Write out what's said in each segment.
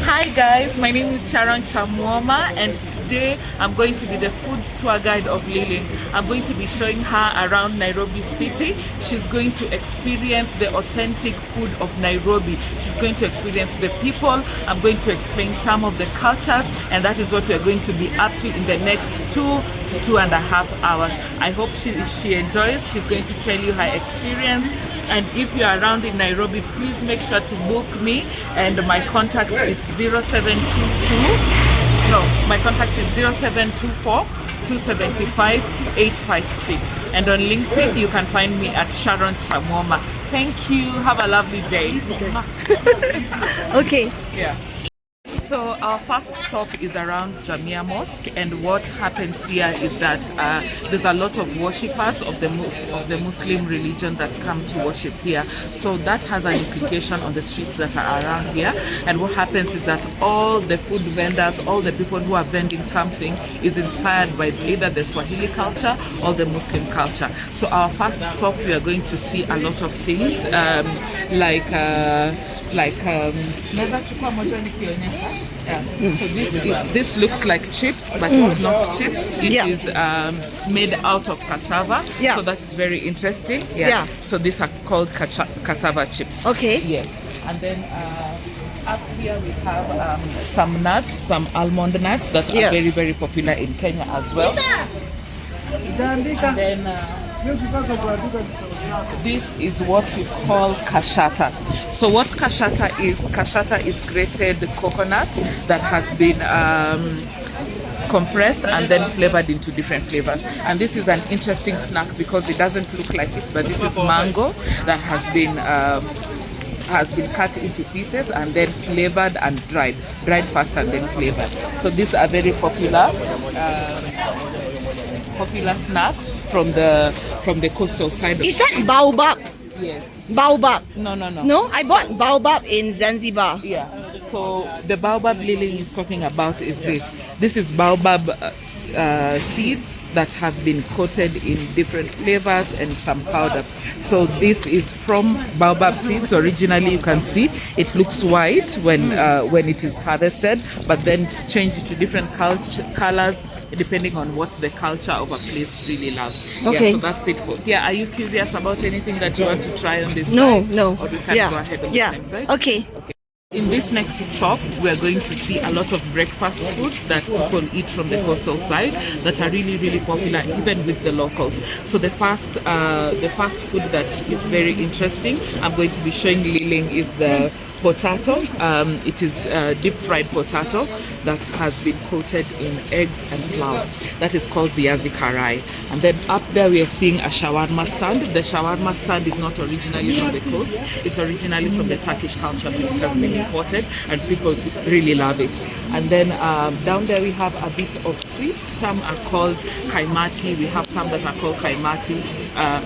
Hi guys, my name is Sharon and today I'm going to be the food tour guide of Liling. I'm going to be showing her around Nairobi city. She's going to experience the authentic food of Nairobi. She's going to experience the people. I'm going to explain some of the cultures, and that is what we're going to be up to in the next 2 to 2.5 hours. I hope she enjoys. She's going to tell you her experience. And if you're around in Nairobi, please make sure to book me. And my contact is 0724 275 856. And on LinkedIn, you can find me at Sharon Chamwoma. Thank you. Have a lovely day. Okay. Yeah. So our first stop is around Jamia Mosque, and what happens here is that there's a lot of worshippers of the Muslim religion that come to worship here. So that has an implication on the streets that are around here. And what happens is that all the food vendors, all the people who are vending something is inspired by either the Swahili culture or the Muslim culture. So our first stop, we are going to see a lot of things so this looks like chips, but it's not chips. It is made out of cassava. So that is very interesting. So these are called cassava chips. Okay. Yes. And then up here we have some nuts, some almond nuts that are very, very popular in Kenya as well. And then this is what you call kashata. So what kashata is grated coconut that has been compressed and then flavored into different flavors. And this is an interesting snack because it doesn't look like this, but this is mango that has been cut into pieces and then flavored and dried first and then flavored. So these are very popular snacks from the coastal side. Is that baobab? Yes. Baobab? No. No, I bought baobab in Zanzibar. Yeah. So the baobab Lily is talking about is this. This is baobab seeds that have been coated in different flavors and some powder. So this is from baobab seeds. Originally, you can see it looks white when it is harvested, but then change it to different colors depending on what the culture of a place really loves. Okay. Yeah, so that's it for here. Are you curious about anything that you want to try on this No, side? no. Or we can go ahead on the same side? Okay. In this next stop, we are going to see a lot of breakfast foods that people eat from the coastal side that are really, really popular, even with the locals. So the first food that is very interesting, I'm going to be showing Liling, is the potato. It is deep fried potato that has been coated in eggs and flour. That is called viazi karai. And then up there we are seeing a shawarma stand. The shawarma stand is not originally from the coast. It's originally from the Turkish culture, but it has been imported and people really love it. And then down there we have a bit of sweets. Some are called kaimati. We have some that are called kaimati and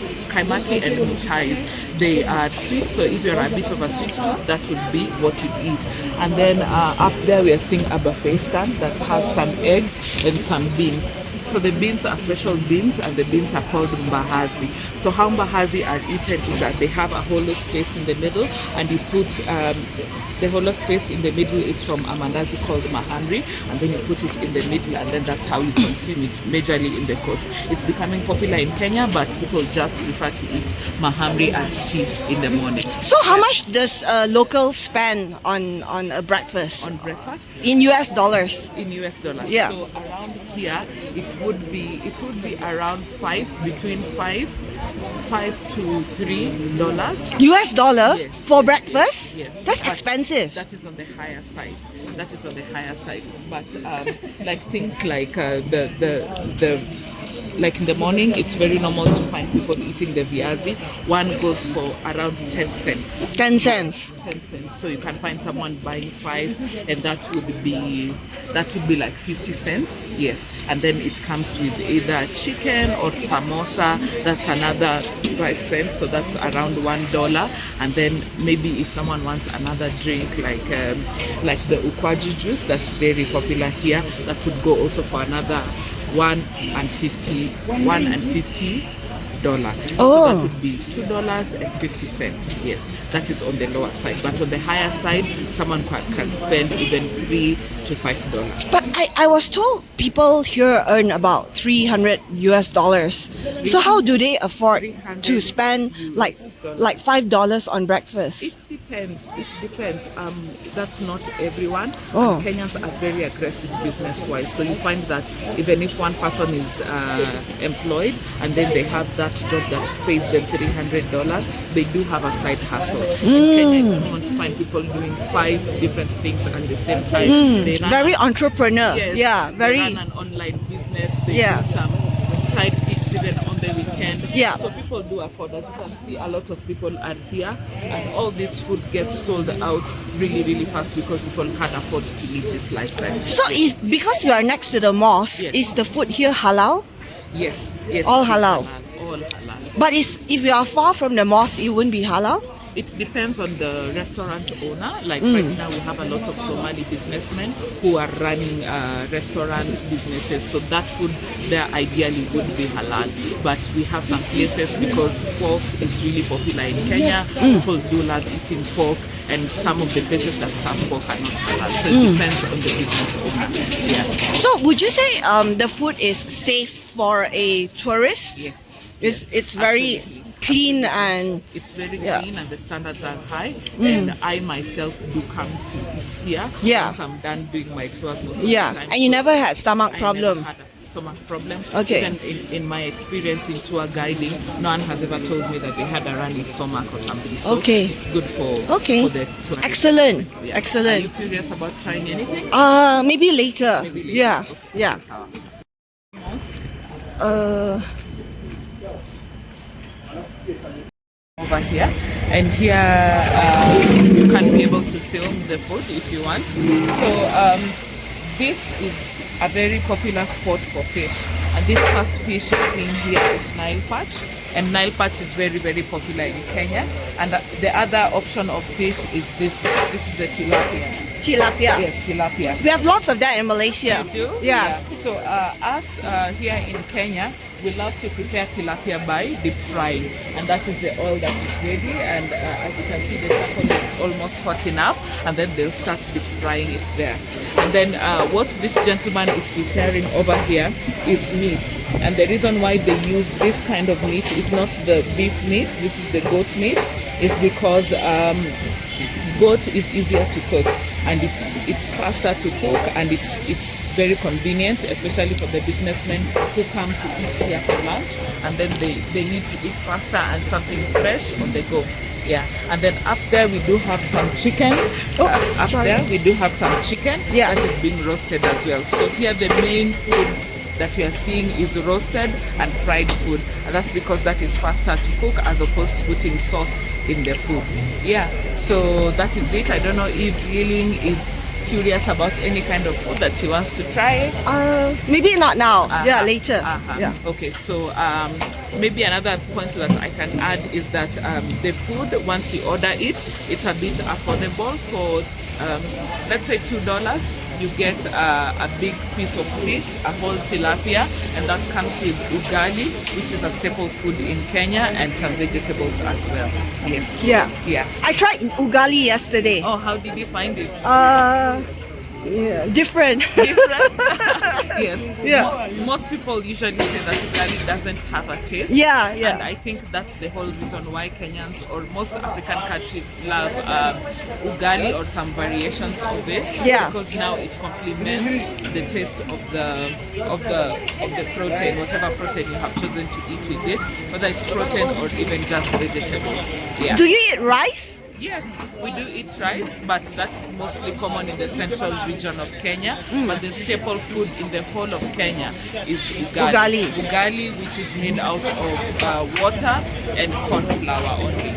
mitais. They are sweet, so if you're a bit of a sweet tooth, that would be what you eat. And then up there we are seeing a buffet stand that has some eggs and some beans. So the beans are special beans, and the beans are called mbahazi. So how mbahazi are eaten is that they have a hollow space in the middle, and you put the hollow space in the middle is from a mandazi called mahamri, and then you put it in the middle, and then that's how you consume it majorly in the coast. It's becoming popular in Kenya, but people just prefer to eat mahamri and tea in the morning. So how much does locals spend on a breakfast? On breakfast? In US dollars. In US dollars. Yeah. So around here it would be around between five to $3. US dollar? Yes, For yes, breakfast? Yes. That's But expensive. That is on the higher side. But like things like like in the morning, it's very normal to find people eating the viazi. One goes for around 10 cents. 10 cents. 10 cents. So you can find someone buying 5, and that would be like 50 cents. Yes. And then it comes with either chicken or samosa. That's another 5 cents. So that's around $1. And then maybe if someone wants another drink like the ukwaju juice, that's very popular here, that would go also for another $1.50 So Oh. that would be $2.50. Yes, that is on the lower side. But on the higher side, someone can spend even $3 to $5. But I was told people here earn about 300 US dollars. So how do they afford to spend like $5 on breakfast? It depends. It depends. That's not everyone. Oh. Kenyans are very aggressive business-wise. So you find that even if one person is employed and then they have that job that pays them $300, they do have a side hustle. In Kenya, it's common to find people doing 5 different things at the same time. They run Very entrepreneur. Yes, Yeah, they very. run an online business. They Yeah. do some side gigs even on the weekend. Yeah. So people do afford. As you can see, a lot of people are here, and all this food gets sold out really, really fast because people can't afford to live this lifestyle. So is because we are next to the mosque, Yes. is the food here halal? Yes, yes. All it is halal. All halal. But if you are far from the mosque, it wouldn't be halal? It depends on the restaurant owner. Like right now, we have a lot of Somali businessmen who are running restaurant businesses. So that food there ideally would be halal. But we have some places because pork is really popular in Kenya. People do love eating pork, and some of the places that serve pork are not halal. So it depends on the business owner. Yeah. So would you say the food is safe for a tourist? Yes. It's very Absolutely. clean and It's very Yeah. clean and the standards are high. And I myself do come to eat here. Yeah. Once I'm done doing my tours most of yeah. the time. And you So never had stomach I problem. never had stomach problems. Okay. Even in my experience in tour guiding, no one has ever told me that they had a running stomach or something. So Okay. it's good for Okay. the tourist. Excellent. Yeah. Are Excellent. you curious about trying anything? Maybe later. Maybe later. Yeah. Okay. Yeah. That's our mosque. Over here, and here you can be able to film the food if you want. So this is a very popular spot for fish, and this first fish you're seeing here is Nile perch, and Nile perch is very, very popular in Kenya. And the other option of fish is this is the tilapia. Tilapia. Yes, tilapia. We have lots of that in Malaysia. You do? Yeah. So us here in Kenya, we love to prepare tilapia by deep frying, and that is the oil that is ready. And as you can see, the charcoal is almost hot enough, and then they'll start deep frying it there. And then what this gentleman is preparing over here is meat, and the reason why they use this kind of meat is not the beef meat. This is the goat meat. Is because goat is easier to cook, and it's faster to cook, and it's very convenient, especially for the businessmen who come to eat here for lunch, and then they need to eat faster and something fresh on the go. Yeah, and then up there we do have some chicken. Up there we do have some chicken that is being roasted as well. So here the main foods that we are seeing is roasted and fried food, and that's because that is faster to cook as opposed to putting sauce in the food. Yeah, so that is it. I don't know if Yiling is curious about any kind of food that she wants to try. Maybe not now. Yeah, later. Yeah. Okay, so maybe another point that I can add is that the food, once you order it, it's a bit affordable. For let's say $2, you get a big piece of fish, a whole tilapia, and that comes with ugali, which is a staple food in Kenya, and some vegetables as well. Yes. Yeah. Yes. I tried ugali yesterday. Oh, how did you find it? Yeah, different. Different? Yes. Yeah. Most people usually say that ugali doesn't have a taste. Yeah, And yeah. I think that's the whole reason why Kenyans or most African countries love ugali or some variations of it. Yeah. Because now it complements the taste of the protein, whatever protein you have chosen to eat with it, whether it's protein or even just vegetables. Yeah. Do you eat rice? Yes, we do eat rice, but that's mostly common in the central region of Kenya. But the staple food in the whole of Kenya is ugali. Ugali, which is made out of water and corn flour only.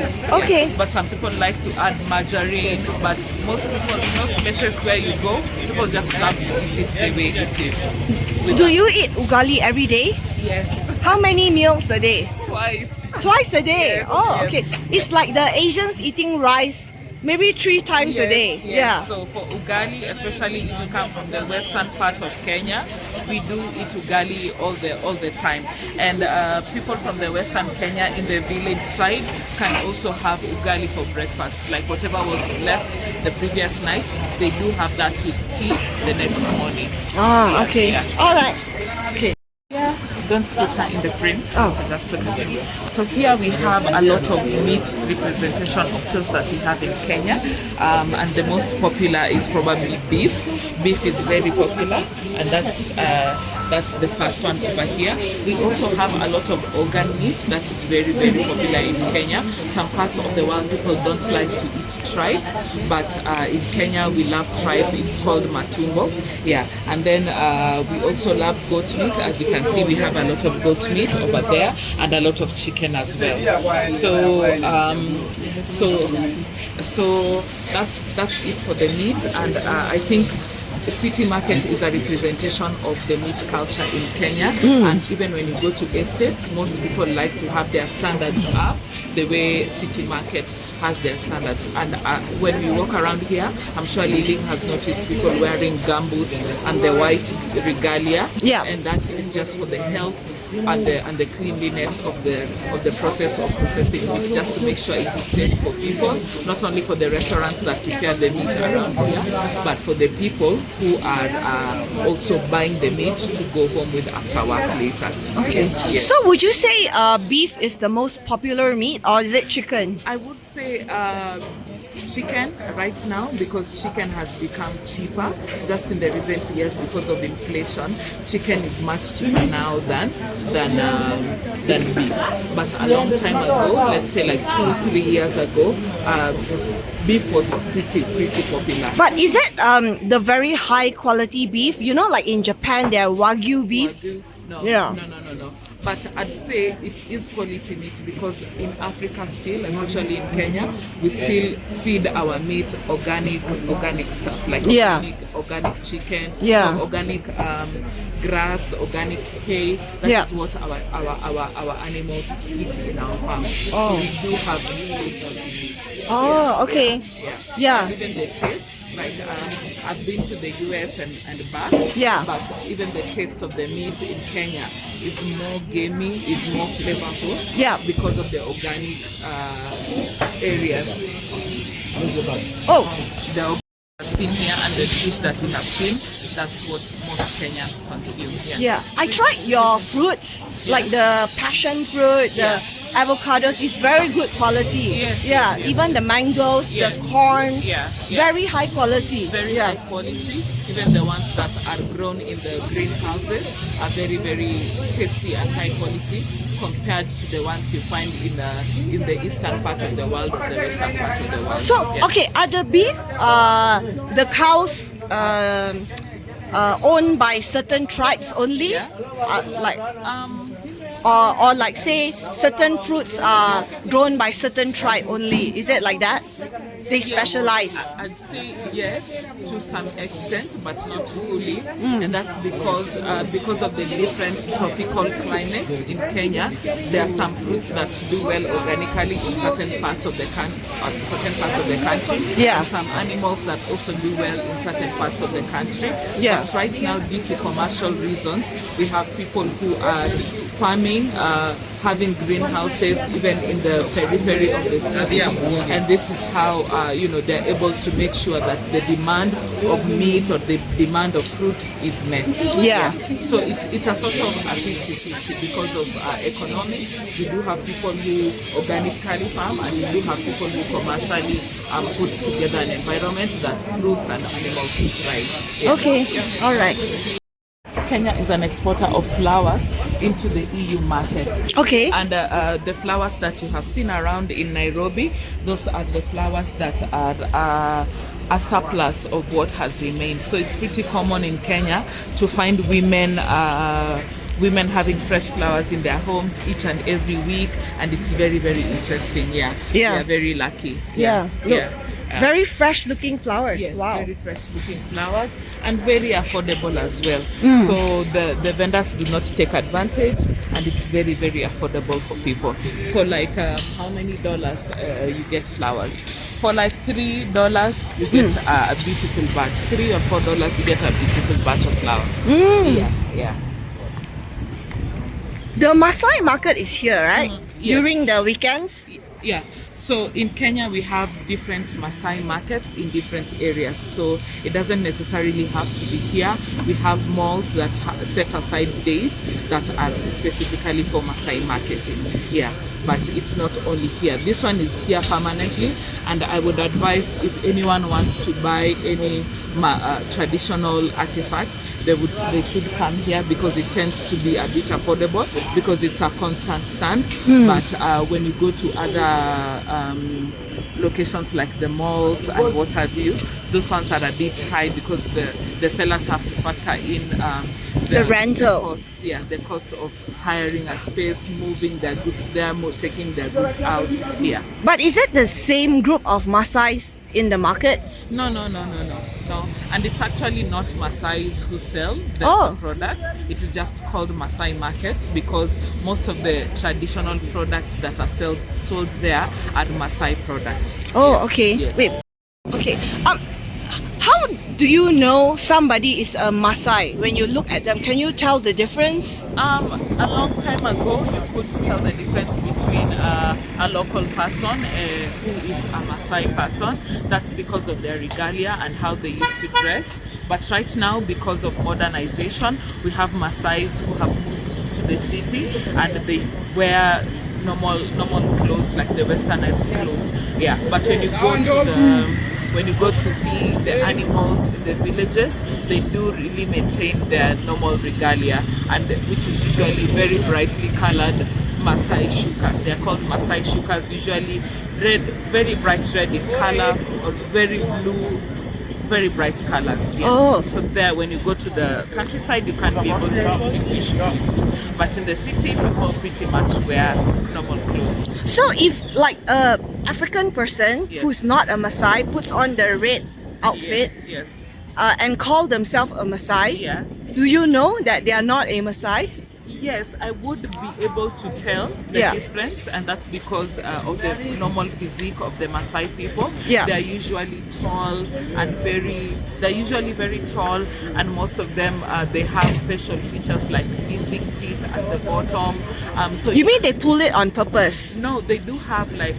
Okay. Yes, but some people like to add margarine, but most places where you go, people just love to eat it the way it is. Do you eat ugali every day? Yes, How many meals a day? twice. Twice a day. Yes, Oh, yes. okay. It's like the Asians eating rice maybe 3 times a day. Yes. Yeah. So for ugali, especially if you come from the western part of Kenya, we do eat ugali all the time. And people from the western Kenya in the village side can also have ugali for breakfast. Like whatever was left the previous night, they do have that with tea the next morning. Ah, okay. Yeah. All right. Okay. Yeah, don't put her in the frame. Oh. So just put it in. So here we have a lot of meat representation options that we have in Kenya, and the most popular is probably beef. Beef is very popular, and that's the first one over here. We also have a lot of organ meat that is very popular in Kenya. Some parts of the world people don't like to eat tripe, but in Kenya we love tripe. It's called matumbo. Yeah, and then we also love goat meat. As you can see, we have a lot of goat meat over there and a lot of chicken as well. So that's it for the meat, and I think City Market is a representation of the meat culture in Kenya, and even when you go to estates, most people like to have their standards up the way City Market has their standards. And when we walk around here, I'm sure Liling has noticed people wearing gumboots and the white regalia, and that is just for the health and the cleanliness of the process of processing meat, just to make sure it is safe for people, not only for the restaurants that prepare the meat around here, but for the people who are also buying the meat to go home with after work later. Okay. Yes. So would you say beef is the most popular meat, or is it chicken? I would say chicken right now, because chicken has become cheaper just in the recent years because of inflation. Chicken is much cheaper now than beef. But a long time ago, let's say like 2-3 years ago, beef was pretty popular. But is it the very high quality beef? You know, like in Japan, there are Wagyu beef. Wagyu? No, Yeah. no. But I'd say it is quality meat, because in Africa still, especially in Kenya, we still feed our meat organic stuff, like organic chicken, organic grass, organic hay. That is what our animals eat in our farms. So we do have really healthy meat. Oh, okay. Yeah. Even the taste. Like I've been to the US and back, but even the taste of the meat in Kenya is more gamey, is more flavorful, because of the organic areas. The organic seen here and the fish that we have seen, that's what most Kenyans consume. Yeah, I tried your fruits, like the passion fruit, the avocados. It's very good quality. Yes. Even the mangoes, the corn, very high quality. Very high quality. Even the ones that are grown in the greenhouses are very tasty and high quality, compared to the ones you find in the eastern part of the world or the western part of the world. So, okay, are the beef, the cows, owned by certain tribes only? Or like say certain fruits are grown by certain tribe only? Is it like that? They specialize? I'd say yes, to some extent, but not fully. And that's because of the different tropical climates in Kenya. There are some fruits that do well organically in certain parts of the country, and some animals that also do well in certain parts of the country. But right now, due to commercial reasons, we have people who are farming, having greenhouses even in the periphery of the city, and this is how they're able to make sure that the demand of meat or the demand of fruit is met. So it's a sort of a 50-50 because of economics. We do have people who organically farm, and we do have people who commercially put together an environment that fruits and animals thrive. Okay, all right. Kenya is an exporter of flowers into the EU market. Okay. And the flowers that you have seen around in Nairobi, those are the flowers that are a surplus of what has remained. So it's pretty common in Kenya to find women having fresh flowers in their homes each and every week, and it's very interesting. We are very lucky. Very fresh looking flowers. Yes, wow. Very fresh looking flowers, and very affordable as well. So the vendors do not take advantage, and it's very affordable for people. For like how many dollars you get flowers? For like $3, you get a beautiful batch. $3 or $4, you get a beautiful batch of flowers. Yeah. The Maasai market is here, right? Yes. During the weekends? Yeah, so in Kenya we have different Maasai markets in different areas, so it doesn't necessarily have to be here. We have malls that set aside days that are specifically for Maasai marketing. Yeah, but it's not only here. This one is here permanently, and I would advise if anyone wants to buy any traditional artifacts, they should come here because it tends to be a bit affordable because it's a constant stand. But when you go to other locations like the malls and what have you, those ones are a bit high because the sellers have to factor in the rental costs. Yeah, the cost of hiring a space, moving their goods there, taking their goods out. Yeah. But is it the same group of Maasais in the market? No. And it's actually not Maasais who sell the product. It is just called Maasai Market because most of the traditional products that are sold there are Maasai products. Oh, yes. okay. Yes. Wait. Okay. How do you know somebody is a Maasai when you look at them? Can you tell the difference? A long time ago, you could tell the difference between a local person who is a Maasai person. That's because of their regalia and how they used to dress. But right now, because of modernization, we have Maasais who have moved to the city and they wear normal clothes like the westernized clothes. Yeah, but when you go to see the animals in the villages, they do really maintain their normal regalia, and which is usually very brightly colored Maasai shukas. They are called Maasai shukas, usually red, very bright red in color, or very blue, very bright colors. Yes. So there, when you go to the countryside, you can't be able to distinguish these two. But in the city, people pretty much wear normal clothes. So if like a African person who's not a Maasai puts on the red outfit and call themselves a Maasai, do you know that they are not a Maasai? Yes, I would be able to tell the difference, and that's because of the normal physique of the Maasai people. They're usually tall and very tall, and most of them they have facial features like missing teeth at the bottom. So you mean they pull it on purpose? No, they do have like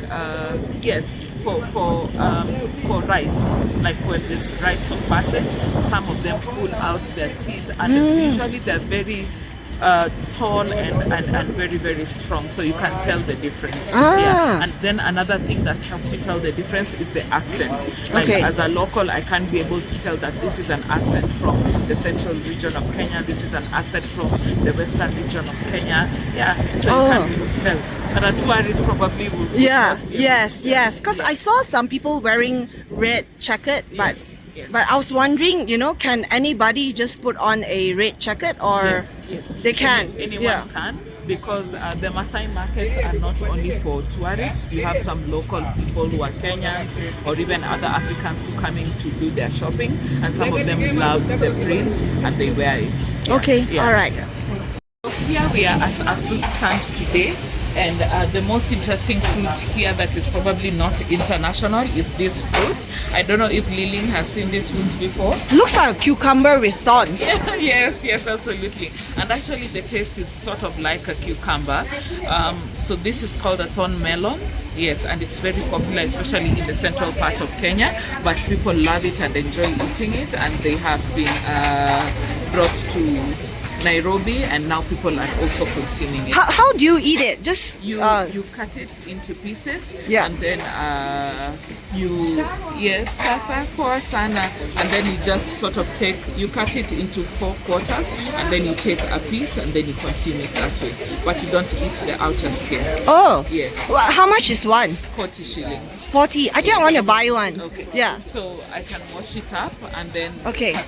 for rites, like when there's rites of passage, some of them pull out their teeth, and usually they're very tall and very strong, so you can tell the difference. And then another thing that helps you tell the difference is the accent. Like as a local, I can't be able to tell that this is an accent from the central region of Kenya, this is an accent from the western region of Kenya. So you can't be able to tell, but a tourist probably would yes, because I saw some people wearing red jacket, but I was wondering, can anybody just put on a red jacket, or yes. They can? Anyone can, because the Maasai markets are not only for tourists. You have some local people who are Kenyans or even other Africans who come in to do their shopping, and some of them love the print and they wear it. All right. Here we are at a fruit stand today, and the most interesting fruit here that is probably not international is this fruit. I don't know if Lilin has seen this fruit before. Looks like a cucumber with thorns. Yes, absolutely. And actually the taste is sort of like a cucumber. So this is called a thorn melon. Yes, and it's very popular, especially in the central part of Kenya. But people love it and enjoy eating it, and they have been brought to Nairobi, and now people are also consuming it. How do you eat it? Just you cut it into pieces, and then and then you just sort of you cut it into 4 quarters, and then you take a piece and then you consume it that way. But you don't eat the outer skin. Oh yes. Well, how much is one? 40 shillings. 40. I think I want to buy one. Okay. Yeah. So I can wash it up and then cut it.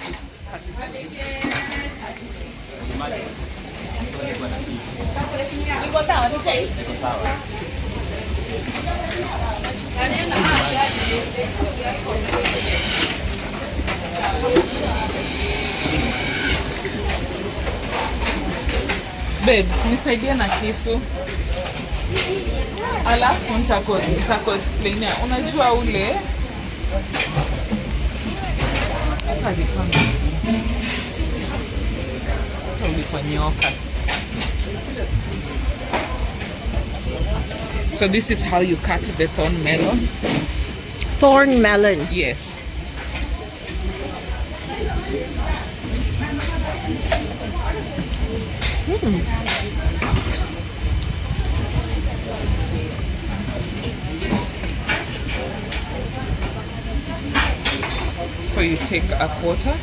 Babes, nisaidie na kisu. Alafu nitako explain. Unajua ule hata ulikuwa nyoka. So this is how you cut the thorn melon. Thorn melon. Yes. So you take a quarter.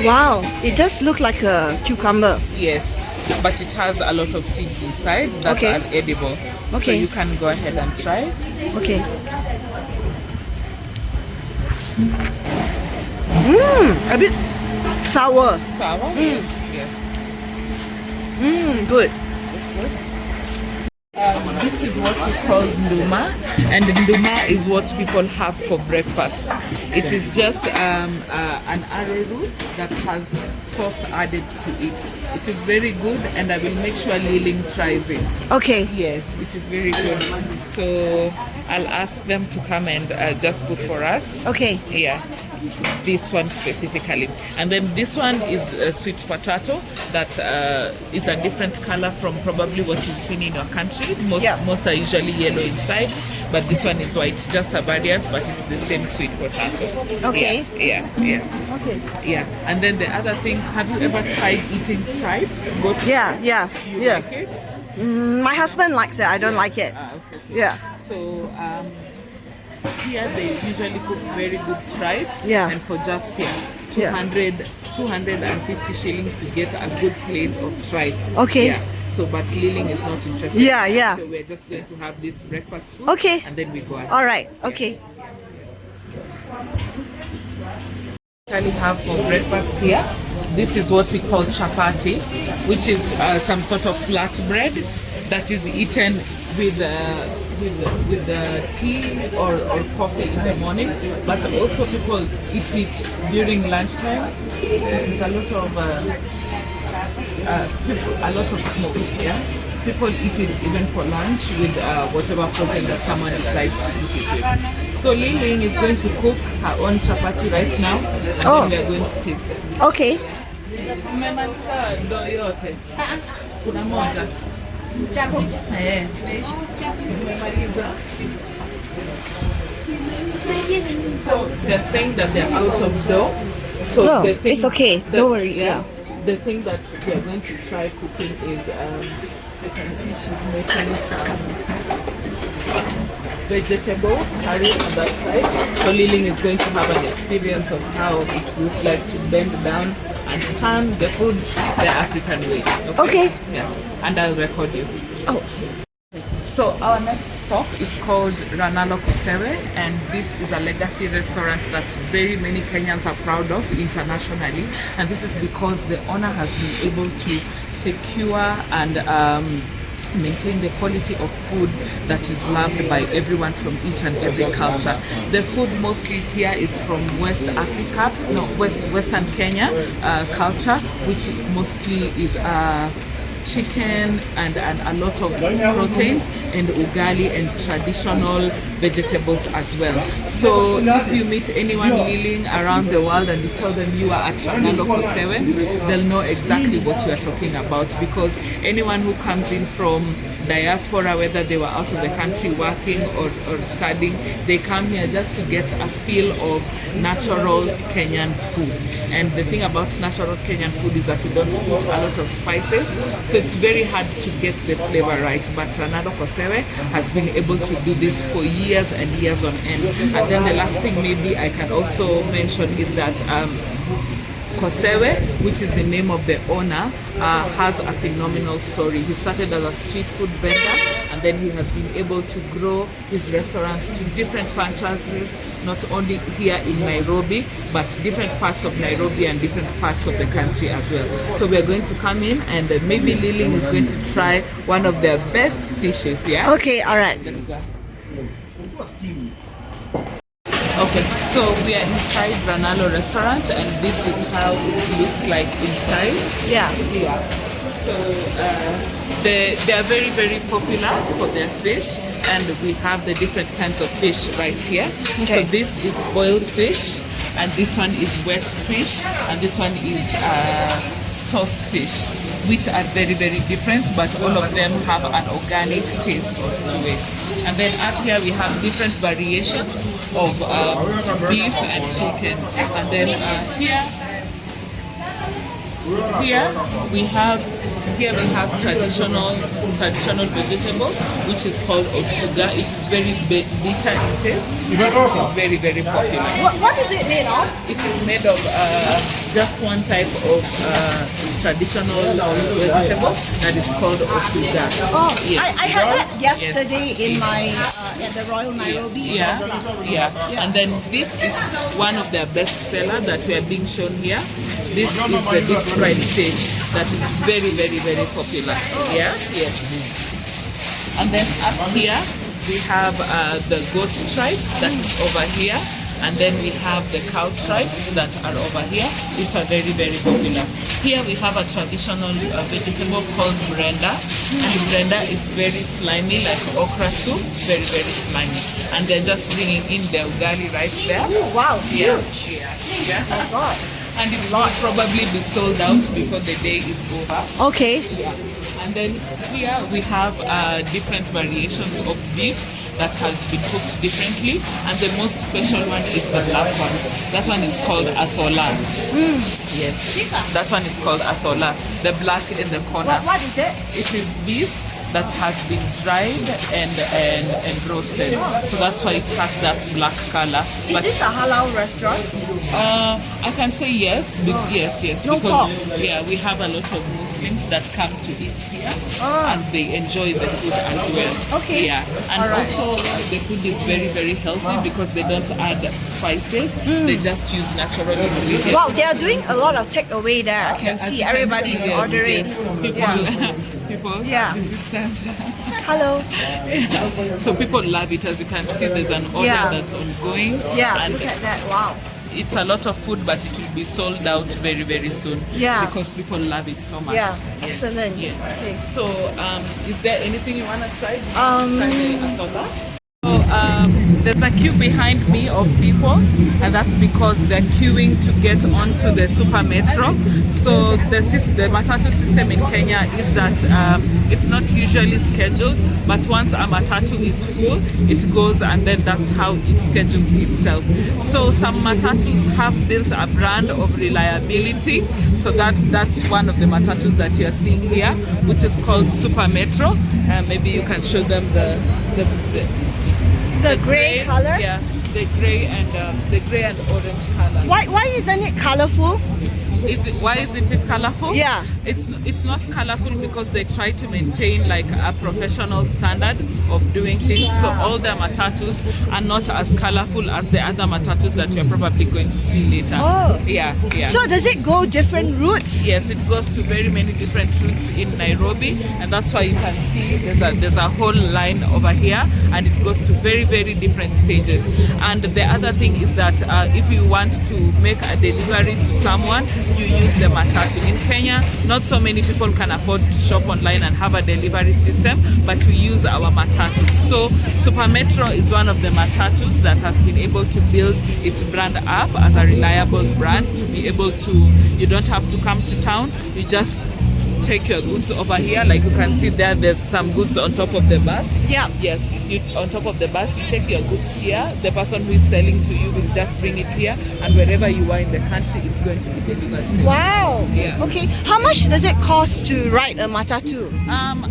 Wow, it does look like a cucumber. Yes, but it has a lot of seeds inside that Okay. are edible. So Okay. you can go ahead and try. Okay. A bit sour. Sour? Yes. Yes. Good. It's good. This is what we call nduma, and nduma is what people have for breakfast. It is just an arrowroot that has sauce added to it. It is very good, and I will make sure Liling tries it. Okay. Yes, it is very good. So I'll ask them to come and just cook for us. Okay. Yeah, this one specifically. And then this one is a sweet potato that is a different color from probably what you've seen in your country. Most are usually yellow inside, but this one is white, just a variant, but it's the same sweet potato. Okay. Yeah. Okay. Yeah. And then the other thing, have you ever tried eating tripe? Goat? Yeah. You like it? My husband likes it. I don't like it. Okay. Yeah. So here they usually cook very good tripe, Yeah. and for just here Yeah. 250 shillings to get a good plate of tripe. Okay. Yeah. So, but Liling is not interested. Yeah. So we're just going to have this breakfast food. Okay. And then we go ahead. All right. Okay. We have for breakfast here. This is what we call chapati, which is some sort of flat bread that is eaten with tea or coffee in the morning, but also people eat it during lunchtime. There's a lot of smoke. Yeah, people eat it even for lunch with whatever protein that someone decides to eat it with. So Liling is going to cook her own chapati right now, and then we are going to taste it. Okay. Umemaliza ndoo yote? Kuna moja. Umemaliza. So they're saying that they're out of dough. So No, the thing, it's okay. Don't worry. Yeah. The thing that we're going to try cooking is, you can see she's making some vegetable curry on that side. So Liling is going to have an experience of how it feels like to bend down and turn the food the African way. Okay. Yeah. And I'll record you. Oh. So our next stop is called Ranalo Kosewe, and this is a legacy restaurant that very many Kenyans are proud of internationally, and this is because the owner has been able to secure and maintain the quality of food that is loved by everyone from each and every culture. The food mostly here is from Western Kenya culture, which mostly is chicken and a lot of proteins and ugali and traditional vegetables as well. So if you meet anyone Liling around the world and you tell them you are at Ranalo Kosewe, they'll know exactly what you are talking about, because anyone who comes in from diaspora, whether they were out of the country working or studying, they come here just to get a feel of natural Kenyan food. And the thing about natural Kenyan food is that we don't put a lot of spices, so it's very hard to get the flavor right. But Ranalo Kosewe has been able to do this for years and years on end. And then the last thing maybe I can also mention is that Kosewe, which is the name of the owner, has a phenomenal story. He started as a street food vendor, and then he has been able to grow his restaurants to different franchises, not only here in Nairobi, but different parts of Nairobi and different parts of the country as well. So we are going to come in, and maybe Liling is going to try one of their best fishes, yeah? Okay, all right. Let's go. Okay, so we are inside Ranalo restaurant, and this is how it looks like inside. Yeah. Yeah. So they are very, very popular for their fish, and we have the different kinds of fish right here. So this is boiled fish, and this one is wet fish, and this one is sauce fish, which are very, very different, but all of them have an organic taste to it. And then up here we have different variations of beef and chicken. And then here we have traditional vegetables, which is called osuga. It is very bitter in taste. It is very, very popular. What is it made of? It is made of just one type of traditional vegetable that is called osuga. Oh, yes. I had that yesterday in my at the Royal Nairobi. Yeah. And then this is one of their best seller that we are being shown here. This is the deep fried fish that is very, very, very popular. Yeah, yes. And then up here we have the goat tribe that is over here, and then we have the cow tribes that are over here, which are very, very popular. Here we have a traditional vegetable called brenda, and brenda is very slimy, like okra soup, very, very slimy. And they're just bringing in the ugali right there. Oh, wow, Yeah. Oh God. And it will probably be sold out before the day is over. Okay. Yeah. And then here we have different variations of beef that has been cooked differently, and the most special one is the black one. That one is called athola. Yes, that one is called athola. The black in the corner. What is it? It is beef that has been dried and roasted, so that's why it has that black color. Is this a halal restaurant? I can say yes, yes, No because pork. we have a lot of Muslims that come to eat here, and they enjoy the food as well. Okay. Yeah, and Alright. also the food is very, very healthy because they don't add spices. They just use natural ingredients. Wow, they are doing a lot of takeaway there. I can As see you can everybody's see, yes, ordering. yes. People, Yeah. this is Sandra. Hello. So people love it. As you can see, there's an order Yeah. that's ongoing. Yeah, and look at that. Wow. it's a lot of food, but it will be sold out very, very soon. Yeah. Because people love it so much. Yeah, Yes. excellent. Yes. Okay. So, is there anything you want to try? So, there's a queue behind me of people, and that's because they're queuing to get onto the super metro. So the matatu system in Kenya is that it's not usually scheduled, but once a matatu is full, it goes, and then that's how it schedules itself. So some matatus have built a brand of reliability. So that's one of the matatus that you're seeing here, which is called Super Metro. Maybe you can show them The gray color? Yeah, the gray and orange color. Why isn't it colorful? Why isn't it colorful? Yeah. It's not colorful because they try to maintain like a professional standard of doing things. So all the matatus are not as colorful as the other matatus that you're probably going to see later. Oh. Yeah. So does it go different routes? Yes, it goes to very many different routes in Nairobi, and that's why you can see there's a whole line over here, and it goes to very, very different stages. And the other thing is that if you want to make a delivery to someone, you use the matatu. In Kenya, not so many people can afford to shop online and have a delivery system, but we use our matatus. So Super Metro is one of the matatus that has been able to build its brand up as a reliable brand, to be able to, you don't have to come to town, you just take your goods over here. Like you can see there's some goods on top of the bus. Yeah. Yes, on top of the bus, you take your goods here. The person who is selling to you will just bring it here, and wherever you are in the country, it's going to be delivered. Wow. Yeah. Okay. How much does it cost to ride a matatu?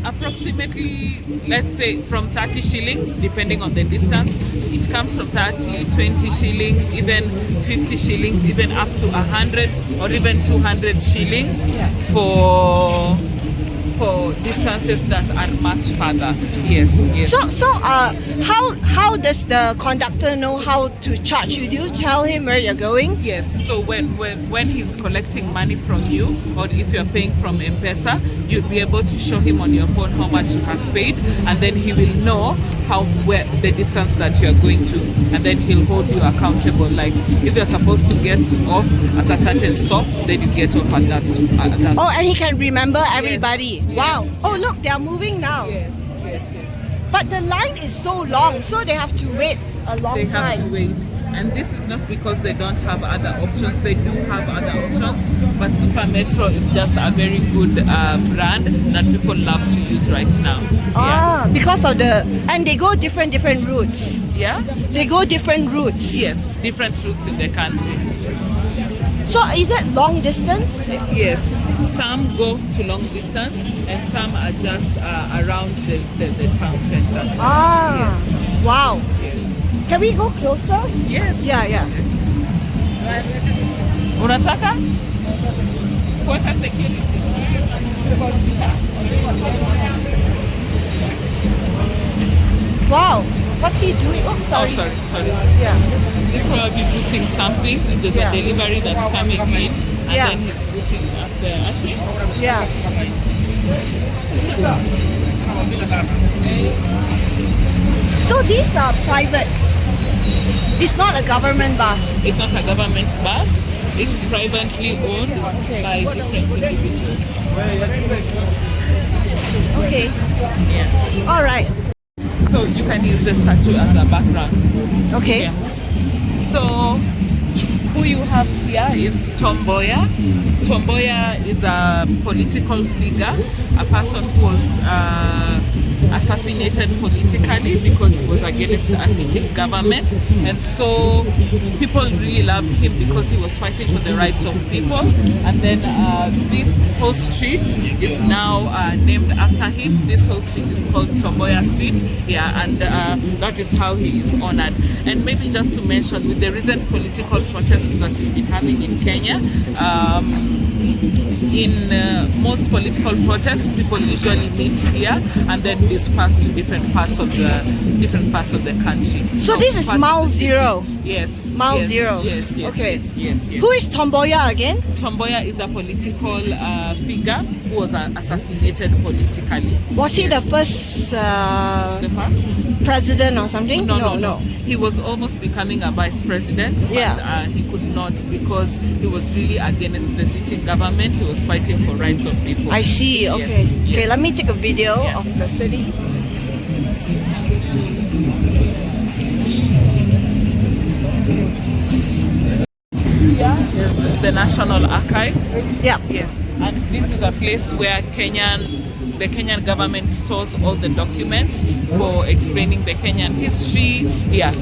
Approximately, let's say from 30 shillings, depending on the distance. It comes from 30, 20 shillings, even 50 shillings, even up to 100 or even 200 shillings for distances that are much further. Yes, yes. So how does the conductor know how to charge you? Do you tell him where you're going? Yes, so when he's collecting money from you, or if you're paying from M-Pesa, you'll be able to show him on your phone how much you have paid, and then he will know where the distance that you're going to, and then he'll hold you accountable. Like if you're supposed to get off at a certain stop, then you get off at that. Oh, and he can remember everybody. Yes. Wow. Yes. Oh, look, they are moving now. Yes, yes, yes. But the line is so long, so they have to wait a long They time. have to wait. And this is not because they don't have other options. They do have other options, but Super Metro is just a very good brand that people love to use right now. Ah, because of and they go different routes. Yeah? They go different routes. Yes, different routes in the country. So is it long distance? Yes, some go to long distance and some are just around the town center. Ah, Yes. wow. Yes. Can we go closer? Yes. Yeah. Unataka? Kuweka security. Wow. What's he doing? Oh, sorry. Oh, sorry. Yeah. He's probably putting something. There's Yeah. a delivery that's coming in, and Yeah. then he's putting up there. I think. Yeah. So these are private. It's not a government bus. It's not a government bus. It's privately owned by different individuals. Okay. Yeah. All right. So you can use the statue as a background. Okay. Yeah. So who you have here is Tom Mboya. Tom Mboya is a political figure, a person who was assassinated politically because he was against a sitting government, and so people really loved him because he was fighting for the rights of people. And then this whole street is now named after him. This whole street is called Tom Mboya Street. Yeah, and that is how he is honored. And maybe just to mention, with the recent political protests that we've been having in Kenya, in most political protests, people usually meet here and then disperse to different parts of the country. So this is Mile Zero. Yes. Mile yes, Zero. Yes. Okay. Yes. Who is Tom Mboya again? Tom Mboya is a political figure who was assassinated politically. Was he the first The first? president or something? No. He was almost becoming a vice president, but Yeah. he could not because he was really against the sitting government. He was fighting for rights of people. I see. Okay. Yes, Okay. yes. Let me take a video Yeah. of the city. Yes, the National Archives. Yeah. Yes, and this is a place where the Kenyan government stores all the documents for explaining the Kenyan history. Yeah.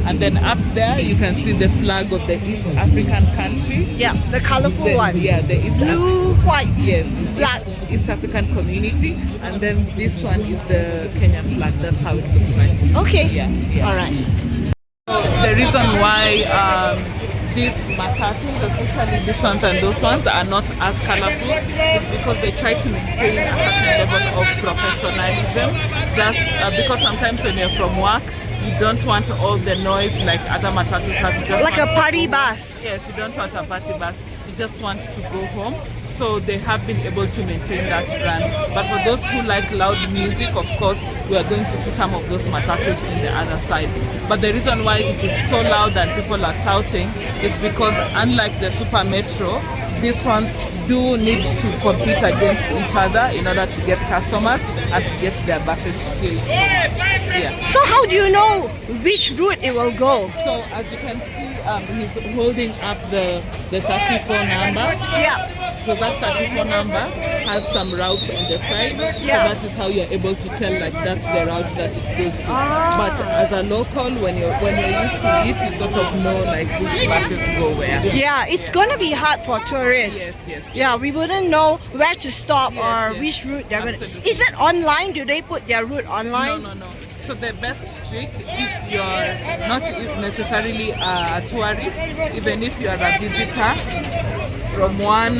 And then up there you can see the flag of the East African country. Yeah. The colorful one. Yeah, the East Blue, white. Yes, Black. East African community, and then this one is the Kenyan flag. That's how it looks like. Okay. Yeah. All right. The reason why these matatus, especially these ones and those ones, are not as colorful is because they try to maintain a certain level of professionalism. Just because sometimes when you're from work, you don't want all the noise like other matatus have. You just Like a want- party bus. Yes, you don't want a party bus. You just want to go home. So they have been able to maintain that brand. But for those who like loud music, of course, we are going to see some of those matatus in the other side. But the reason why it is so loud that people are touting is because unlike the Super Metro, these ones do need to compete against each other in order to get customers and to get their buses filled so much. Yeah. So how do you know which route it will go? So as you can see, he's holding up the 34 number. Yeah. So that 34 number has some routes on the side. Yeah. So that is how you're able to tell like that's the route that it goes to. Ah. But as a local, when you're used to it, you sort of know like which buses go where. Yeah, it's gonna be hard for tourists. Yes. Yeah, we wouldn't know where to stop Yes, or yes. which route they're gonna. Absolutely. Is it online? Do they put their route online? No. So the best trick, if you're not necessarily a tourist, even if you are a visitor, from one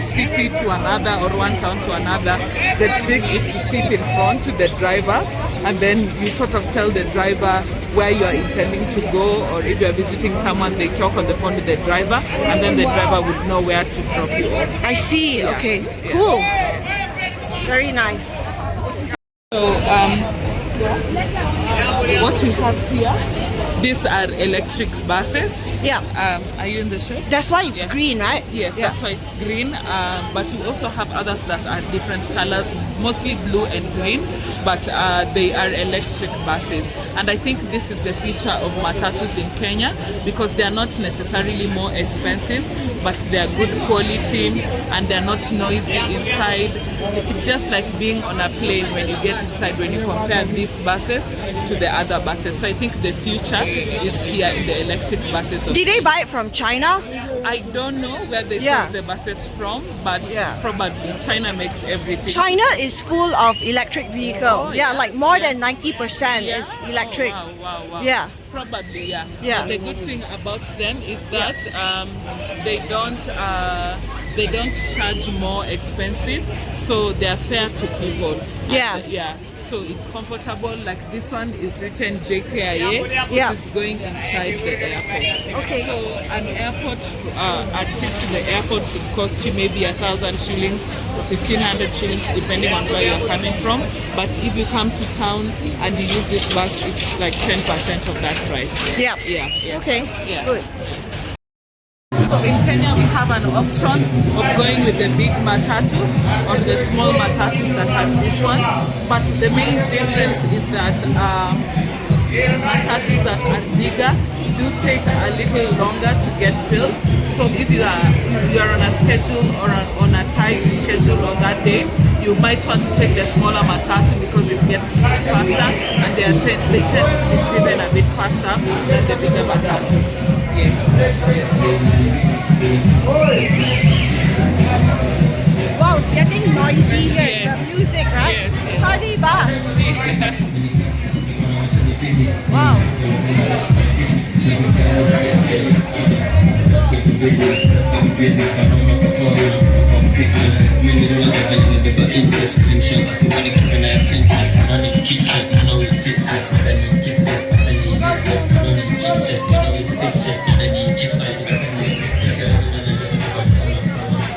city to another or one town to another, the trick is to sit in front to the driver, and then you sort of tell the driver where you are intending to go, or if you are visiting someone, they talk on the phone with the driver, and then the driver would know where to drop you off. I see. Yeah. Okay. Yeah. Cool. Very nice. So what we have here, these are electric buses. Yeah. Are you in the shade? That's why it's green, right? Yes, Yeah. that's why it's green. But we also have others that are different colors, mostly blue and green, but they are electric buses. And I think this is the feature of matatus in Kenya, because they are not necessarily more expensive, but they are good quality and they're not noisy inside. It's just like being on a plane when you get inside, when you compare these buses to the other buses. So I think the future is here in the electric buses. Did they buy it from China? I don't know where they source the buses from, but probably China makes everything. China is full of electric vehicle. Oh, yeah, yeah. like more than 90% is electric. Oh, wow. Yeah. Probably, yeah. Yeah. But the good thing about them is that they don't charge more expensive, so they're fair to people. Yeah. And, yeah. So it's comfortable. Like this one is written JKIA, Yeah. which is going inside the airport. Okay. So an airport, a trip to the airport would cost you maybe 1,000 shillings or 1,500 shillings, depending on where you're coming from. But if you come to town and you use this bus, it's like 10% of that price. Yeah. Yeah. Okay. Yeah. Good. So in Kenya we have an option of going with the big matatus or the small matatus that are these ones. But the main difference is that matatus that are bigger do take a little longer to get filled. So if you are on a schedule or on a tight schedule on that day, you might want to take the smaller matatu because it gets faster, and they tend to be driven a bit faster than the bigger matatus. Yes. Wow, it's getting noisy here. Yes. It's the music, right? Yes. Party bus. Wow.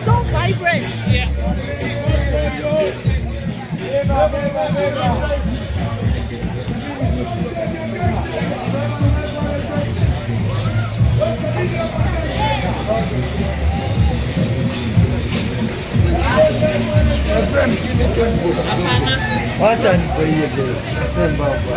So vibrant. Yeah. Hata nipaie Temba hapa.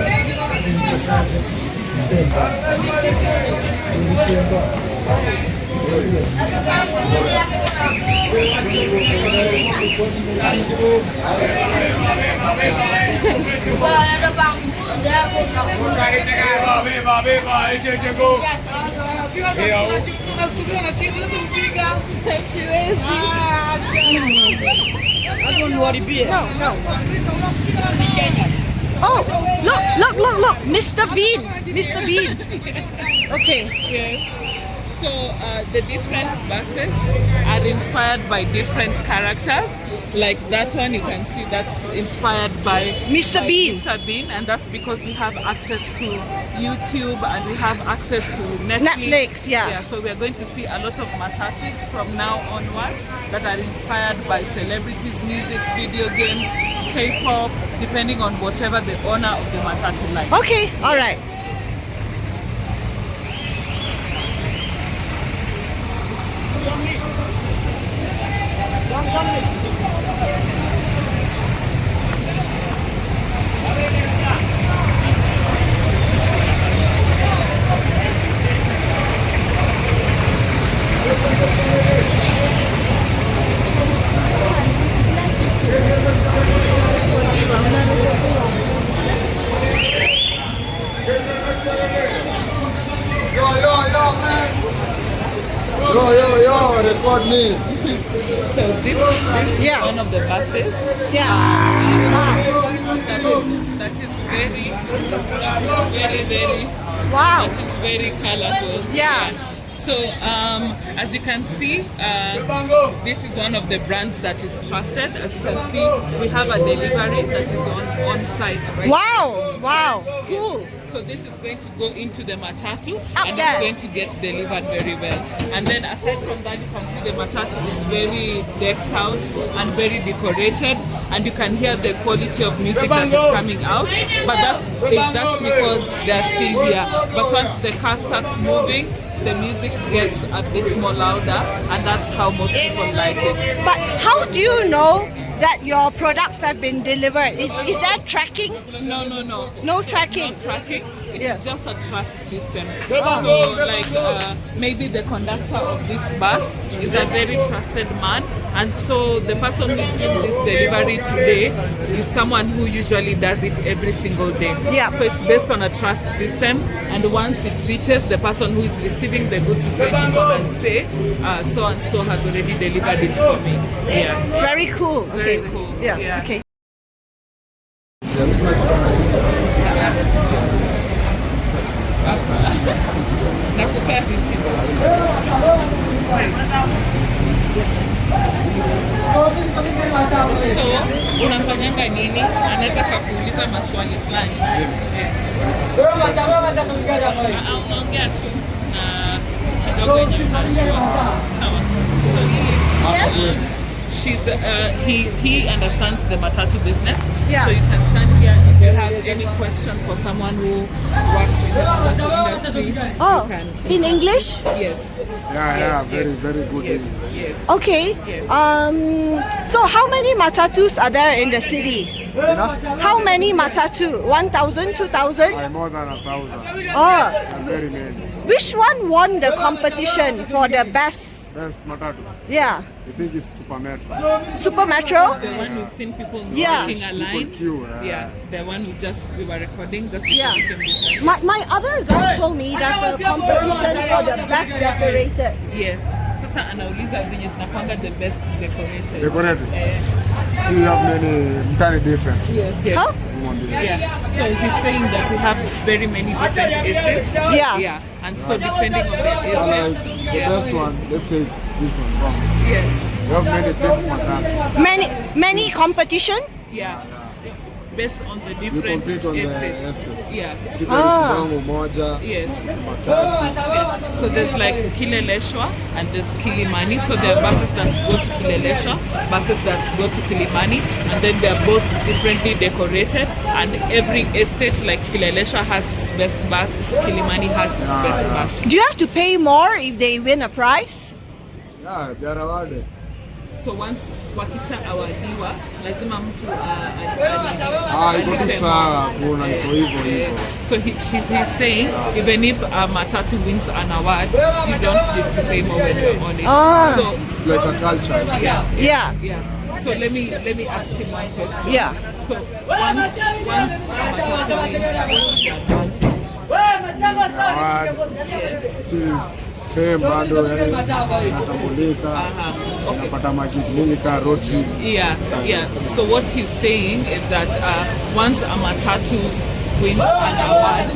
Oh, look, Mr. Bean. Mr. Bean. Okay. Yeah. So the different buses are inspired by different characters. Like that one, you can see that's inspired by Mr. Bean. Mr. Bean, and that's because we have access to YouTube and we have access to Netflix. Yeah. So we are going to see a lot of matatus from now onwards that are inspired by celebrities, music, video games, K-pop, depending on whatever the owner of the matatu likes. Okay, all right. Yo, record me. So this is one of the buses. Yeah. That is very Wow. that is very colorful. Yeah. So as you can see, this is one of the brands that is trusted. As you can see, we have a delivery that is on site. Right? Wow! Wow! Cool. So this is going to go into the matatu Up and there. it's going to get delivered very well. And then aside from that, you can see the matatu is very decked out and very decorated, and you can hear the quality of music that is coming out. But that's because they are still here. But once the car starts moving, the music gets a bit more louder, and that's how most people like it. But how do you know that your products have been delivered? Is that tracking? No. No tracking. No tracking. It Yeah. is just a trust system. So, like maybe the conductor of this bus is a very trusted man, and so the person who is doing this delivery today is someone who usually does it every single day. Yeah. So it's based on a trust system, and once it reaches the person who is receiving the goods is going to come and say, so and so has already delivered it for me. Yeah. Very cool. Very Okay. cool. Yeah. Yeah. Okay. Nakupea 50. So unafanyanga nini? Anaweza kakuuliza maswali fulani. Unaongea tu na kidogo yenye unajua. Sawa. So he understands the matatu business. Yeah. So you can stand here if you have any question for someone who works in the matatu industry. Oh, you can. in English? Yes. Yeah, Yes, very good. Yes. Yes. Okay. Yes. So how many matatus are there in the city? How many matatu? 1,000, 2,000? More than 1,000. Oh, Very many. which one won the competition for the best? Best matatu. Yeah, I think it's Super Metro. Super Metro? The one we've seen people Yeah. making a line. People queue, Yeah, the one we were recording just Yeah. before we came this time. My other guy told me there's a competition for the best decorated. Yes. Sasa anauliza zenye zinakwanga the best decorated. Decorated. Eh, So you have many different. yes. Huh? Yeah. So he's saying that we have very many different estates. Yeah. Yeah. And so depending on the estates. The best one, let's say it's this one. Wrong. Yes. You have many different matatu. Many competition? Yeah. Based on the You different compete on the estates. estates. Yeah. Sibango moja, Yes. Makasi. Yeah. So there's like Kileleshwa and there's Kilimani. So there are buses that go to Kileleshwa, buses that go to Kilimani, and then they are both differently decorated. And every estate, like Kileleshwa has its best bus, Kilimani has its best bus. Do you have to pay more if they win a prize? Yeah, they are awarded. So once wakisha awadiwa, lazima mtu Iko tu sawa, kuna iko hivyo. So he's saying even if a matatu wins an award, you don't need to pay more when you're on it. Ah. So It's like a culture. yeah. Yeah. Yeah. So let me ask him one question. Yeah. So once matatu wins, Award. Si fame bado yani natambulika. Napata majiji mingi ka road trip. Yeah. So what he's saying is that once a matatu wins an award,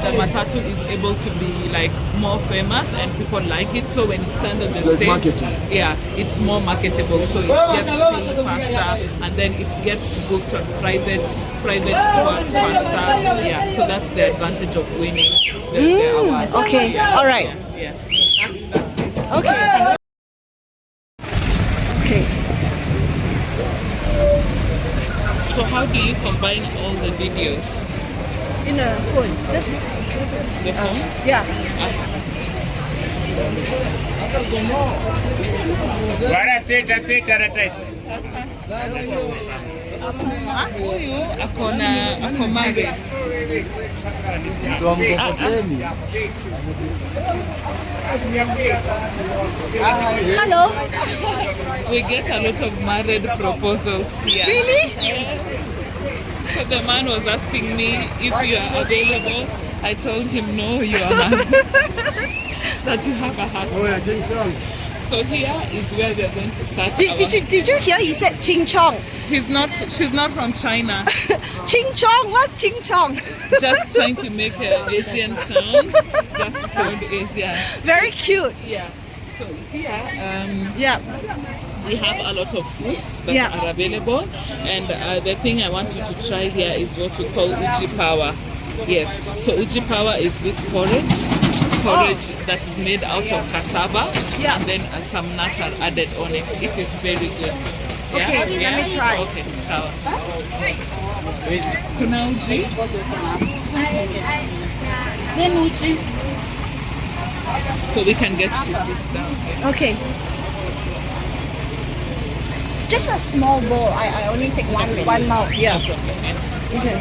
the matatu is able to be like more famous and people like it. So when it stands on the It's like stage, marketing. yeah, it's more marketable. So it gets filled faster, and then it gets booked on private tours faster. Yeah, so that's the advantage of winning the award. Okay, Yeah, all right. yeah, yes, that's it. Okay. Okay. So how do you combine all the videos? In a phone. This. The phone? Yeah. Wala sita right. Huyu ako married. Kwa mkokoteni. Hello. We get a lot of married proposals here. Really? Yes. So the man was asking me if you are available. I told him no, you are not. That you have a husband. Oh, yeah, Jing Chong. So here is where we're going to start. Did you hear? He said ching chong. She's not from China. Ching chong. What's ching chong? Just trying to make Asian sounds, just to sound Asian. Very cute. Yeah. So here, Yeah. we have a lot of foods that are available, and the thing I want you to try here is what we call uji power. Yes. So uji power is this porridge that is made out of cassava, and then some nuts are added on it. It is very good. Okay, let me try. Okay, sawa. Kuna uji? Then uji. So we can get to sit down here. Okay. Just a small bowl. I only take one mouth. Yeah. Okay.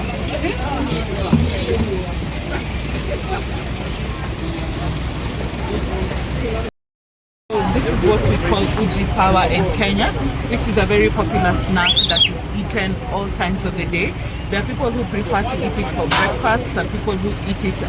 This is what we call uji power in Kenya, which is a very popular snack that is eaten all times of the day. There are people who prefer to eat it for breakfast, some people who eat it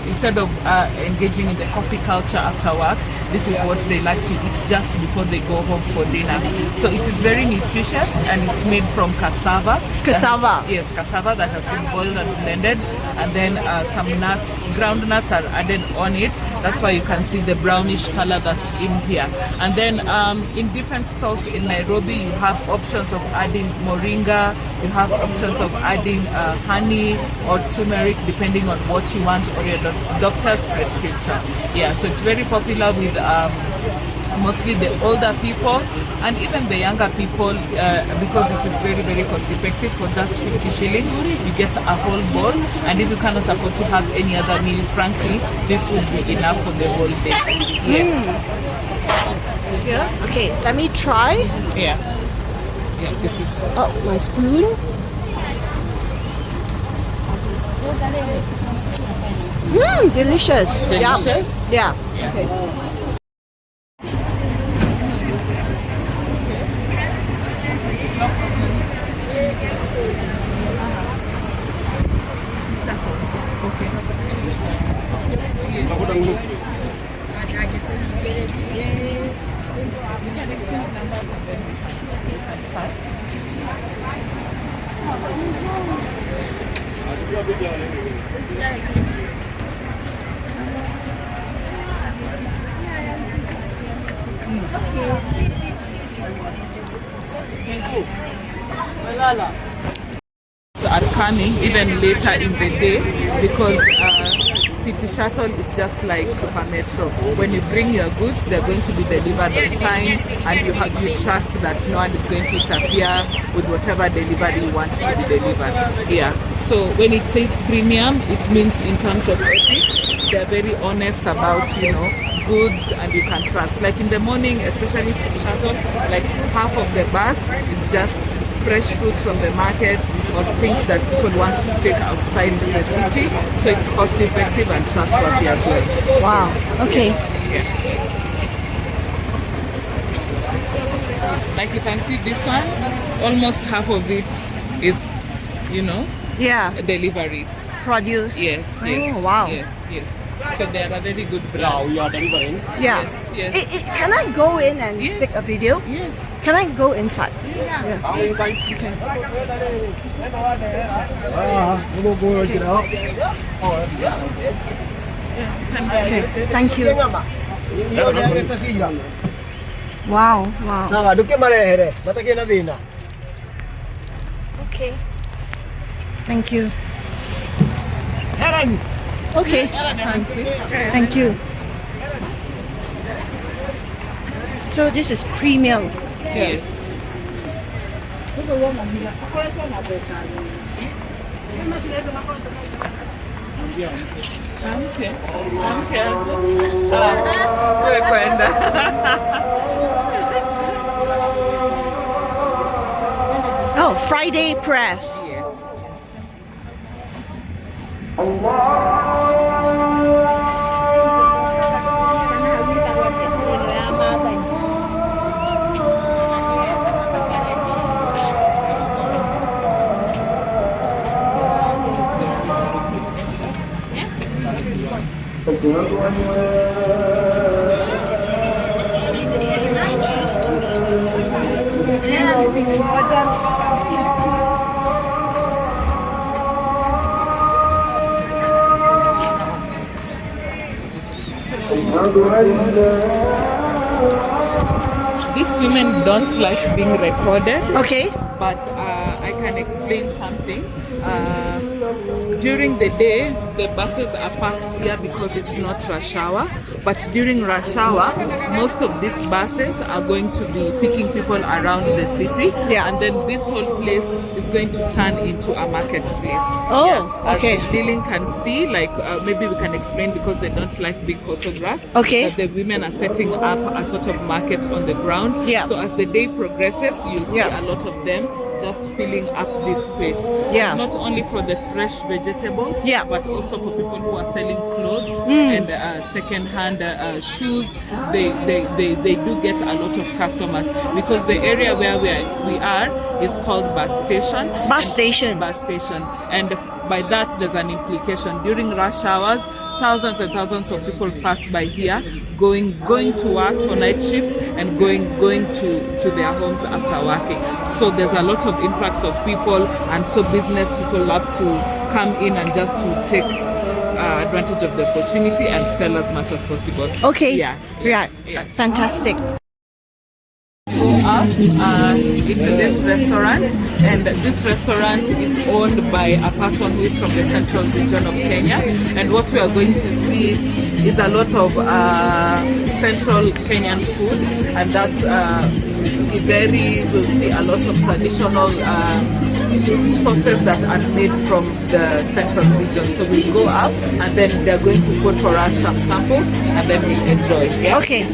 instead of engaging in the coffee culture after work. This is what they like to eat just before they go home for dinner. So it is very nutritious, and it's made from cassava. Cassava? Yes, cassava that has been boiled and blended, and then some nuts, ground nuts are added on it. That's why you can see the brownish color that's in here. And then in different stalls in Nairobi, you have options of adding moringa, you have options of adding honey or turmeric, depending on what you want, or your doctor's prescription. Yeah, so it's very popular with mostly the older people and even the younger people, because it is very, very cost effective. For just 50 shillings you get a whole bowl, and if you cannot afford to have any other meal, frankly, this will be enough for the whole day. Yes. Yeah. Okay, let me try. Yeah. Yeah, this is... Oh, my spoon. Delicious. Delicious? Yeah. Yeah. Okay. Are coming even later in the day, because City Shuttle is just like Super Metro. When you bring your goods, they're going to be delivered on time, and you trust that no one is going to interfere with whatever delivery you want to be delivered. Yeah. So when it says premium, it means in terms of ethics, they're very honest about, goods, and you can trust. Like in the morning, especially City Shuttle, like half of the bus is just fresh fruits from the market or things that people want to take outside the city, so it's cost effective and trustworthy as well. Wow. Okay. Yeah. Like you can see this one, almost half of it is, Yeah. deliveries. Produce. Yes. Oh, wow. Yes. So they are a very good brand. Now we are delivering. Yeah. Yes. Can I go in and Yes. take a video? Yes. Can I go inside? Yeah. Okay. Thank you. Wow. Wow. Sawa, duke mare here. Matake na dina. Okay. Thank you. Okay. Thank you. So this is premium. Yes. Oh, Friday press. Yes. These women don't like being recorded. Okay. But I can explain something. During the day, the buses are parked here because it's not rush hour. But during rush hour, most of these buses are going to be picking people around the city. Yeah. And then this whole place is going to turn into a marketplace. Oh, yeah. okay. As Lillian can see, like maybe we can explain because they don't like big photographs. Okay. That the women are setting up a sort of market on the ground. Yeah. So as the day progresses, you'll see a lot of them just filling up this space. Yeah. Not only for the fresh vegetables, yeah, but also for people who are selling clothes and second-hand shoes. They do get a lot of customers because the area where we are is called bus station. Bus station. Bus station. And by that, there's an implication. During rush hours, thousands and thousands of people pass by here, going to work for night shifts and going to their homes after working. So there's a lot of influx of people, and so business people love to come in and just to take advantage of the opportunity and sell as much as possible. Okay. Yeah. Fantastic. Go up into this restaurant, and this restaurant is owned by a person who is from the central region of Kenya, and what we are going to see is a lot of central Kenyan food, and that's we'll see a lot of traditional sauces that are made from the central region. So we go up and then they're going to put for us some samples and then we enjoy. Yeah? Okay.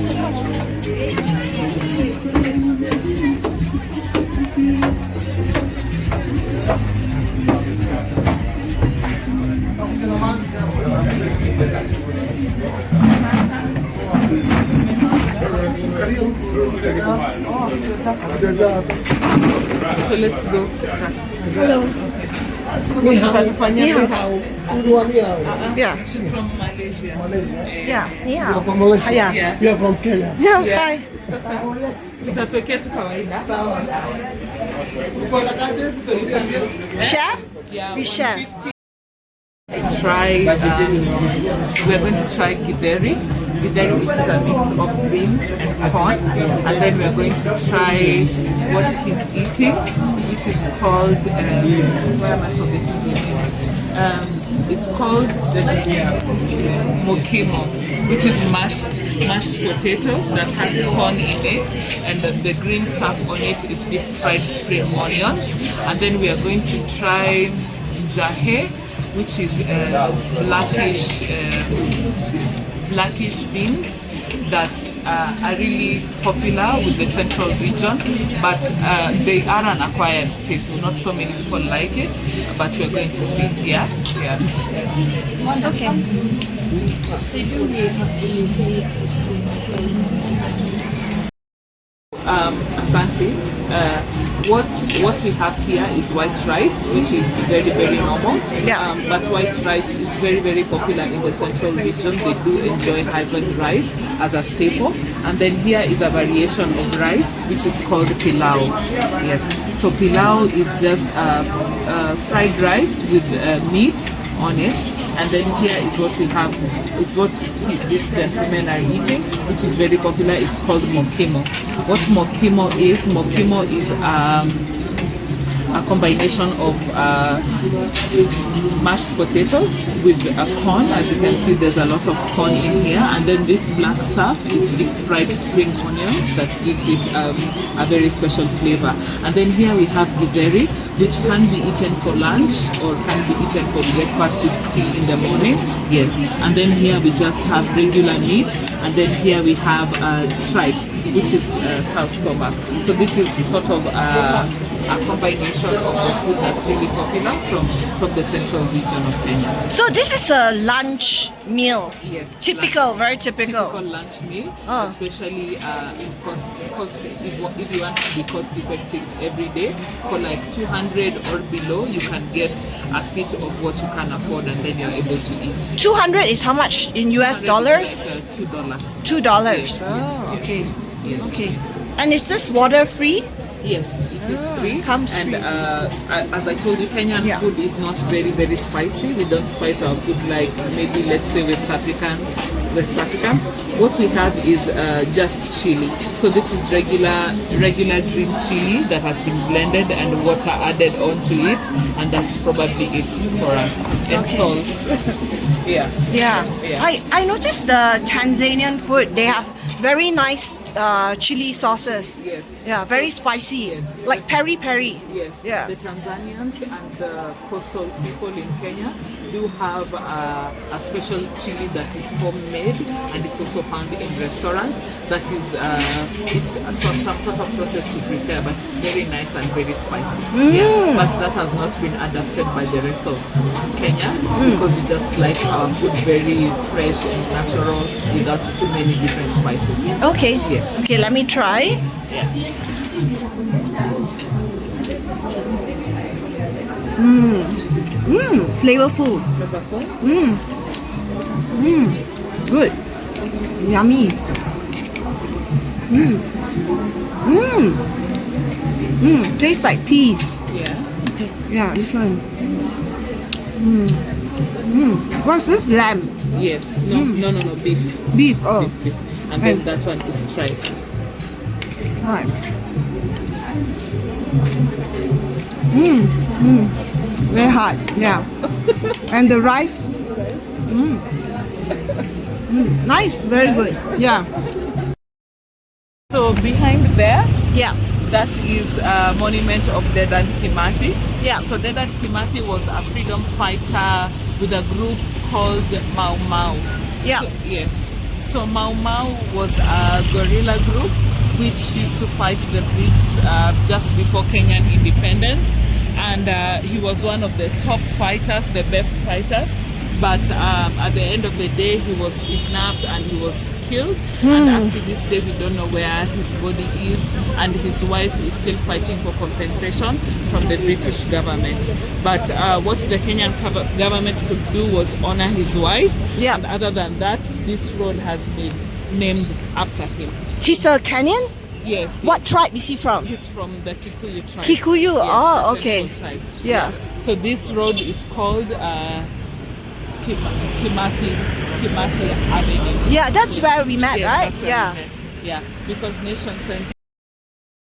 So let's go. Hello. Yeah. She's from Malaysia. Yeah. You are from Malaysia? Yeah. You are from Kenya? Yeah. Hi. Tutatuwekea tu kawaida. Share? Yeah, We share. 150. We're going to try githeri, which is a mix of beans and corn, and then we're going to try what he's eating, which is called where am I forgetting the name? It's called mokimo, which is mashed potatoes that has corn in it, and the green stuff on it is deep fried spring onions, and then we are going to try jahe, which is blackish beans that are really popular with the central region, but they are an acquired taste. Not so many people like it, but we're going to see. Yeah. Okay. Asante. What we have here is white rice, which is very, very normal. Yeah. But white rice is very, very popular in the central region. They do enjoy having rice as a staple. And then here is a variation of rice, which is called pilau. Yes. So pilau is just fried rice with meat on it. And then here is what we have. It's what these gentlemen are eating, which is very popular. It's called mokimo. What mokimo is a combination of mashed potatoes with corn. As you can see, there's a lot of corn in here, and then this black stuff is deep fried spring onions that gives it a very special flavor. And then here we have githeri, which can be eaten for lunch or can be eaten for breakfast with tea in the morning. Yes. And then here we just have regular meat, and then here we have tripe, which is cow stomach. So this is sort of a combination of the food that's really popular from the central region of Kenya. So this is a lunch meal. Yes. Typical, very typical. Typical lunch meal, Oh. especially in cost if you want to be cost effective every day. For like 200 or below, you can get a fit of what you can afford, and then you're able to eat. 200 is how much in US dollars? $2. $2. Yes, Oh, yes, okay. yes. Okay. And is this water free? Yes, it is free. Comes and free. As I told you, Kenyan Yeah. food is not very, very spicy. We don't spice our food like maybe, let's say, West Africans. What we have is just chili. So this is regular green chili that has been blended and water added onto it, and that's probably it for us. And salt. Yeah. Yeah. Yeah. I noticed the Tanzanian food, they have very nice chili sauces. Yes. Yeah, very spicy. Yes. Like peri peri. Yes, Yeah. the Tanzanians and the coastal people in Kenya do have a special chili that is homemade, and it's also found in restaurants. That is, it's some sort of process to prepare, but it's very nice and very spicy. Yeah, but that has not been adapted by the rest of Kenya because we just like our food very fresh and natural without too many different spices. Okay. Yes. Okay, let me try. Yeah. Flavorful. Good. Yummy. Tastes like peas. Yeah. Yeah, this one. What's this? Lamb. Yes. No, beef. Beef. Oh. Beef. And then that one is tripe. Right. Very hot. Yeah. And the rice. Nice. Very good. Yeah. So behind there, Yeah. that is a monument of Dedan Kimathi. Yeah. So Dedan Kimathi was a freedom fighter with a group called Mau Mau. Yeah. So, yes. So Mau Mau was a guerrilla group which used to fight the Brits just before Kenyan independence, and he was one of the top fighters, the best fighters. But at the end of the day, he was kidnapped and he was killed. And up to this day, we don't know where his body is. And his wife is still fighting for compensation from the British government. But what the Kenyan government could do was honor his wife. Yeah. And other than that, this road has been named after him. He's a Kenyan? Yes. What tribe is he from? He's from the Kikuyu tribe. Kikuyu? Yes, Oh, the okay. Central tribe. Yeah. So this road is called Kimathi Avenue. Yeah, that's where we met, Yes, right? that's where Yeah. we met. Yeah, because Nation Center